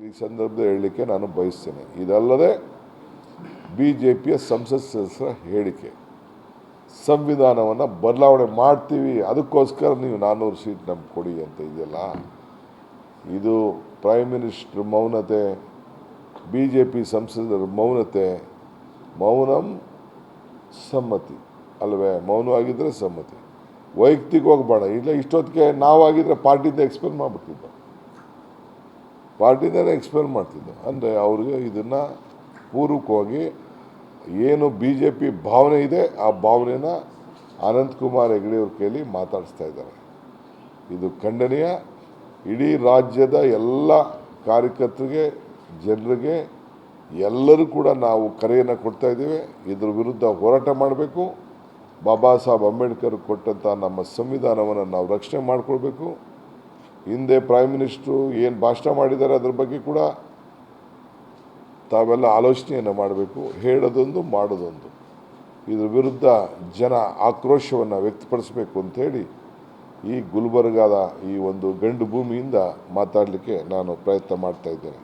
ಈ ಸಂದರ್ಭದಲ್ಲಿ ಹೇಳಲಿಕ್ಕೆ ನಾನು ಬಯಸ್ತೇನೆ. ಇದಲ್ಲದೆ BJPಯ ಸಂಸತ್ ಸದಸ್ಯರ ಹೇಳಿಕೆ, ಸಂವಿಧಾನವನ್ನು ಬದಲಾವಣೆ ಮಾಡ್ತೀವಿ, ಅದಕ್ಕೋಸ್ಕರ ನೀವು 400 ಸೀಟ್ ನಮ್ಗೆ ಕೊಡಿ ಅಂತ ಇದೆಯಲ್ಲ, ಇದು ಪ್ರೈಮ್ ಮಿನಿಸ್ಟರ್ ಮೌನತೆ, BJP ಸಂಸದರ ಮೌನತೆ. ಮೌನಂ ಸಮ್ಮತಿ ಅಲ್ವೇ? ಮೌನವಾಗಿದ್ದರೆ ಸಮ್ಮತಿ. ವೈಯಕ್ತಿಕವಾಗಿ ಬೇಡ. ಇಲ್ಲ ಇಷ್ಟೊತ್ತಿಗೆ ನಾವಾಗಿದ್ದರೆ ಪಾರ್ಟಿಯಿಂದ ಎಕ್ಸ್ಪೆಲ್ ಮಾಡಿಬಿಡ್ತಿದ್ದೋ, ಪಾರ್ಟಿಯಿಂದಲೇ ಎಕ್ಸ್ಪೆಲ್ ಮಾಡ್ತಿದ್ದೋ. ಅಂದರೆ ಅವ್ರಿಗೆ ಇದನ್ನು ಪೂರ್ವಕವಾಗಿ ಏನು BJP ಭಾವನೆ ಇದೆ ಆ ಭಾವನೆನ ಅನಂತಕುಮಾರ್ ಹೆಗಡೆಯವ್ರ ಕೈಲಿ ಮಾತಾಡಿಸ್ತಾ ಇದ್ದಾರೆ. ಇದು ಖಂಡನೀಯ. ಇಡೀ ರಾಜ್ಯದ ಎಲ್ಲ ಕಾರ್ಯಕರ್ತರಿಗೆ, ಜನರಿಗೆ, ಎಲ್ಲರೂ ಕೂಡ ನಾವು ಕರೆಯನ್ನು ಕೊಡ್ತಾ ಇದ್ದೇವೆ. ಇದರ ವಿರುದ್ಧ ಹೋರಾಟ ಮಾಡಬೇಕು. ಬಾಬಾ ಸಾಹೇಬ್ ಅಂಬೇಡ್ಕರ್ ಕೊಟ್ಟಂಥ ನಮ್ಮ ಸಂವಿಧಾನವನ್ನು ನಾವು ರಕ್ಷಣೆ ಮಾಡಿಕೊಳ್ಬೇಕು. ಹಿಂದೆ ಪ್ರೈಮ್ ಮಿನಿಸ್ಟ್ರು ಏನು ಭಾಷಣ ಮಾಡಿದ್ದಾರೆ ಅದ್ರ ಬಗ್ಗೆ ಕೂಡ ತಾವೆಲ್ಲ ಆಲೋಚನೆಯನ್ನು ಮಾಡಬೇಕು. ಹೇಳೋದೊಂದು ಮಾಡೋದೊಂದು. ಇದ್ರ ವಿರುದ್ಧ ಜನ ಆಕ್ರೋಶವನ್ನು ವ್ಯಕ್ತಪಡಿಸಬೇಕು ಅಂಥೇಳಿ ಈ ಗುಲ್ಬರ್ಗಾದ ಈ ಒಂದು ಗಂಡು ಭೂಮಿಯಿಂದ ಮಾತಾಡಲಿಕ್ಕೆ ನಾನು ಪ್ರಯತ್ನ ಮಾಡ್ತಾ ಇದ್ದೇನೆ.